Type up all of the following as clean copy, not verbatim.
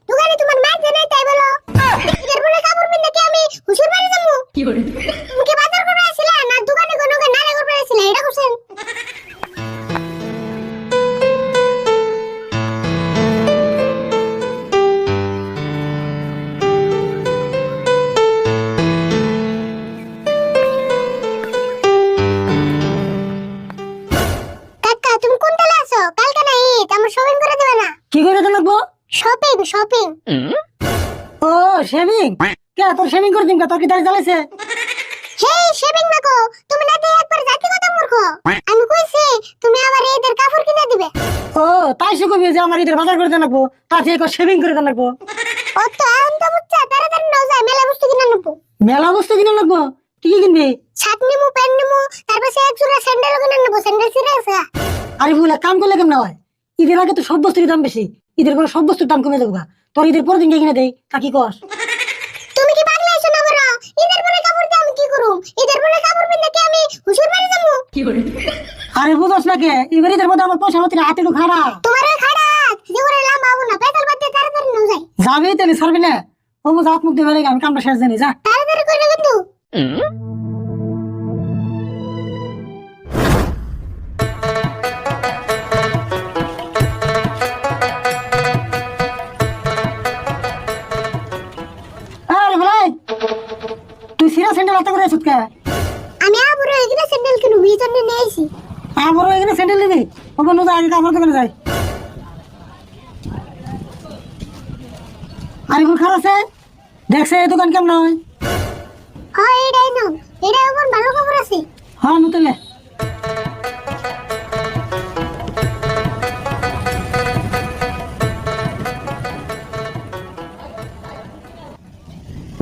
দোকানে তোমার মা জানাই তাই বলো এর বলে কাপড় পিনতে কি আমি হুশুর বাড়ি যাবো কি করে তুমি কি বাজার করে আসিলা না দোকানে কোনো নারে করে আসিলা এটা কোছেন কাকা তুমি কোন তলে আছো কালকে না ঈদ আমার শপিং করে দিবে না কি করে দেন লাগবো? শপিং শপিং ও শেভিং কে তোর শেভিং করে দিন কা তোর কি দাড়ি জ্বালাইছে? হে শেভিং না গো তুমি না দিয়ে একবার জাতিগত মূর্খ আমি কইছি তুমি আবার ঈদের কাপড় কিনে দিবে ও তাই সে কবি যে আমার ঈদের বাজার করে দেন লাগবো তার থেকে শেভিং করে দেন লাগবো। ও তো আনন্দ বুঝছা তাড়াতাড়ি নাও যায় মেলা বস্তু কিনে নেবো মেলা বস্তু কিনে লাগবো কি কি কিনবি? ছাট নিমু প্যান্ট নিমু তারপর এক জোড়া স্যান্ডেল কিনে নেবো স্যান্ডেল ছিঁড়ে আছে আরে বুলা কাম করলে কেমন হয়? ঈদের আগে তো সব বস্তুর দাম বেশি, ঈদের পরে সব বস্তুর দাম কমে যাবো গা। তোর ঈদের পরের দিন কিনে দেই তা কি কস? তুমি কি পাগলা আছো না বড় ঈদের পরে কাপড় দিয়ে আমি কি করব ঈদের পরে কাপড় পিনতে কি আমি হুশুর বাড়ি যাবো কি করে আরে বুঝছ না কে এবার ঈদের মধ্যে আমার পয়সা মাত্র হাতে একটু খারাপ তোমার ওই খাড়াক যে করে লাম্বাবো না পেছাল বাদ দিয়ে তাড়াতাড়ি নাও যায় যাবি তাহলে ছাড়বি না ও বুঝ হাত মুখ দিয়ে বেড়ে আমি কামটা শেষ জানি যা। তাড়াতাড়ি করে কিন্তু আরে ভাই তুই সিরা স্যান্ডেল হাতে করে আসুত কে? আমি আবার এখানে স্যান্ডেল কিনু ভিতর নিয়ে আইছি আমারও এখানে স্যান্ডেল নিবি ও বন্ধু যা আগে কাপড় দোকানে যাই। আরে ভুল খারাপ আছে দেখছে এই দোকান কেমন হয়? হ্যাঁ এটাই নাও এটা আবার ভালো কাপড় আছে হ্যাঁ নুতলে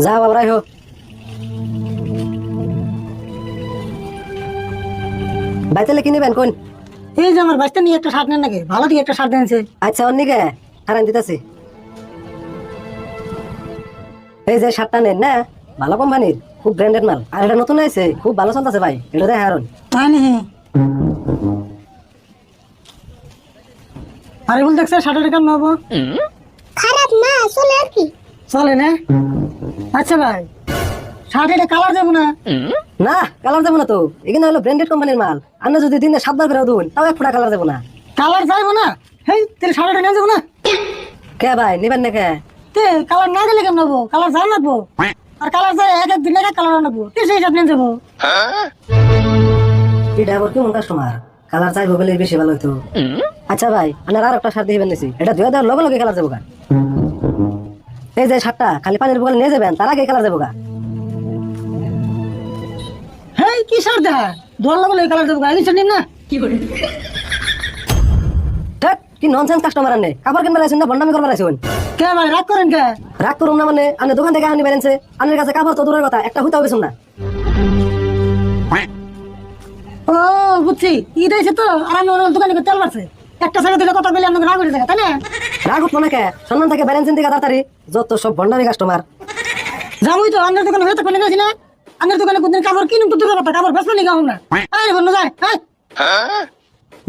যা বাবরাই হোক বাইতেলে কিনিবেন কোন? এই যে আমার বাচ্চা নিয়ে একটা শার্ট নেন নাকি ভালো দিকে একটা শার্ট দেনছে। আচ্ছা অন্যকে হারান দিতেছি। এই যে শার্টটা নেন না ভালো কোম্পানির খুব ব্র্যান্ডেড মাল আর এটা নতুন আছে খুব ভালো চলতেছে ভাই এটা দেখ হারুন। তাই নি আরে বল দেখছে শার্টের কেমন হবো? খারাপ না চলে আর কি চলে না? আচ্ছা ভাই শার্ট এটা কালার যাবো না? না কালার যাবো না তো এখানে হলো ব্র্যান্ডেড কোম্পানির মাল আপনি যদি দিনে 7 বার ফেরাও দুন তাও এক ফোঁটা কালার যাবো না। কালার যাইবো না? হেই তোর শার্টটা নিয়ে যাবো না? কে ভাই নিবেন না কে? তে কালার না গেলে কেমন হবো? কালার যা লাগবো আর কালার যায় এক এক দিন এক কালার আনবো সেই হিসাব নিয়ে যাবো। এটা আবার কেমন কাস্টমার কালার চাইবো বলে বেশি ভালো হইতো। আচ্ছা ভাই আপনার আর একটা শার্ট দিবেন নিছি এটা ধুয়ে দেওয়ার লগে লগে কালার যাবো গা। এই যে শার্টটা খালি পানির বোতলে নিয়ে যাবেন তার আগে কালার যাবো গা। হেই কি শার্ট দেখা দোয়ার লাগলে কালার যাবো গাড়ি শার্ট নিন না কি করে? ধ্যাৎ, কি ননসেন্স কাস্টমার আনে কাপড় কিনবার আছেন না বন্ডামি করবার আছেন? কে ভাই রাগ করেন কে? রাগ করুন না মানে আপনি দোকান থেকে আনি বেরেনছে আপনার কাছে কাপড় তো দূরের কথা একটা হুতাও বেছুন না। ও বুঝছি ঈদ এসে তো আর আমি ওর দোকানে গিয়ে তেল মারছে একটা জায়গা থেকে কথা বলে আমাকে রাগ হয়ে যায় তাই না? রাগ উঠবো না কে সম্মান থেকে বেরেনছেন থেকে তাড়াতাড়ি যত সব বন্ডামি কাস্টমার। যাবোই তো আপনার দোকানে হয়ে তো কোনে গেছি না আপনার দোকানে কোনদিন কাপড় কিনুন তো দূরের কথা কাপড় বেচবে নি গাও না আরে বন্ধু যায় হ্যাঁ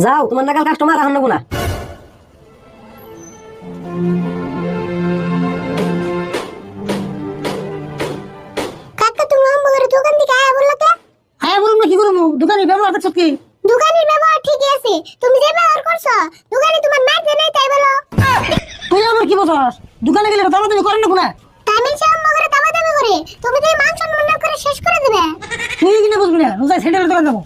যাও তোমার নাগাল কাস্টমার আহান নেবো না। কাকা তুমি আমাদের দোকান থেকে আয়া বললা কে হ্যাঁ বলুন না কি করবো দোকানে ব্যবহার করছো কি? দোকানের ব্যবহার ঠিকই আছে তুমি যে ব্যবহার করছো দোকানে তোমার মা জানাই তাই বলো তুই আমার কি বলছস দোকানে গেলে দামাদামি করেন না কোনা তামিল সে আমাদের দামাদামি করে তুমি তো মান সম্মান না করে শেষ করে দিবে তুই কিনে বুঝবি না রোজায় সেন্টারের দোকান যাবো।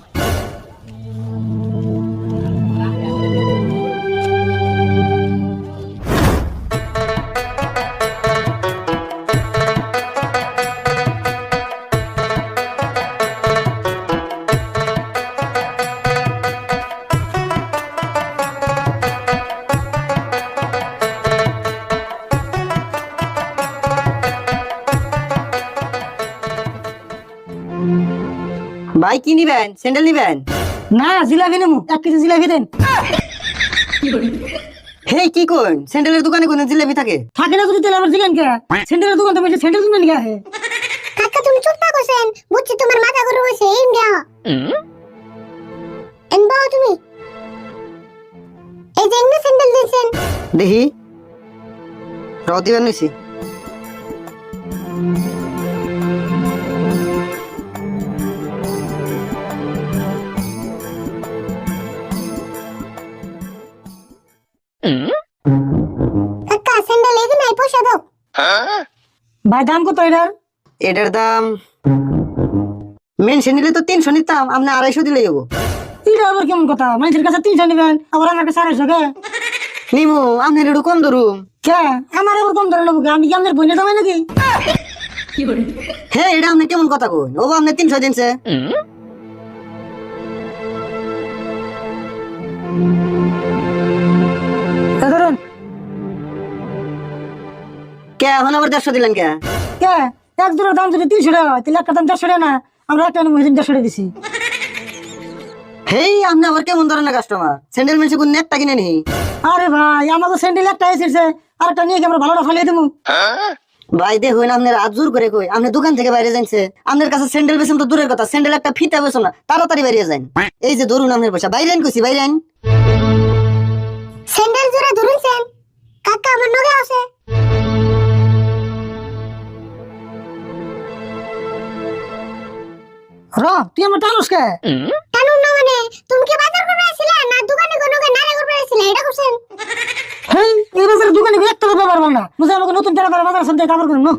ভাই কি নিবেন স্যান্ডেল নিবেন? না জিলাপি নেবো 1 কেজি জিলাপি দেন। হেই কি কোন স্যান্ডেলের দোকানে কোন জিলাপি থাকে? থাকে না যদি তাহলে আবার জিগান কে সেন্টারের দোকান তো বসে সেন্টার কিনে নিয়ে আসে। কাকা তুমি চুপ থাকো সেন বুঝছি তোমার মাথা গরম হইছে এই দাও এনবাও তুমি এই যে এমনি স্যান্ডেল দিয়েছেন দেখি দিবেন নিছি। কাকা স্যান্ডেল এই নাই পয়সা দাও। ভাই দাম কত এটার? এটার দাম মেনশন নিলে তো 300 নিতাম, আপনি 250 দিলেই হবো। এটা আবার কেমন কথা? মানুষের কাছে 300 নেবেন, আবার আমার কাছে 250 কে? নিমু, আপনার একটু কম ধরুম। কে আমার আবার কম ধরে নেবো কে? আমি কি আপনার বইনে জমাই নাকি? হ্যাঁ, এটা আপনি কেমন কথা কইন? ও আপনি 300 দিনছে। তা ধরুন। কে এখন আবার 150 দিলেন কে? কে এক দুটোর দাম যদি 300 টাকা হয় তাহলে একটা দাম 400 টাকা না? আমরা একটা নেবো 150 টাকা দিছি। হেই, আপনি আবার কেমন ধরনের কাস্টমার? স্যান্ডেল মেনশন কোন একটা কিনে নি? আরে ভাই আমাকে স্যান্ডেল একটা এসেছে, আর একটা নিয়ে কি আমরা ভালোটা ফালিয়ে দেবো? ভাই দেখুন, আপনার আজুর করে কই, আপনি দোকান থেকে বাইরে যাইছে, আপনার কাছে স্যান্ডেল বেছেন তো দূরের কথা, স্যান্ডেল একটা ফিতা বেছো না, তাড়াতাড়ি বাইরে যান। এই যে ধরুন আপনার পয়সা, বাইরে আইন কইছি, বাইরে আইন। স্যান্ডেল জোড়া ধরুন সেন কাকা আমার নগে আছে। র তুই আমার টানুস কে? টানুন না মানে তুমি কি বাজার করবে আসিলা না দোকানে কোনো নারে করবে আসিলা এটা করছেন? হেই এই বাজারে দোকানে একটা ব্যাপার বল না, বুঝে আমাকে নতুন টাকা বাজার সন্ধ্যে কাপড় কিনুন।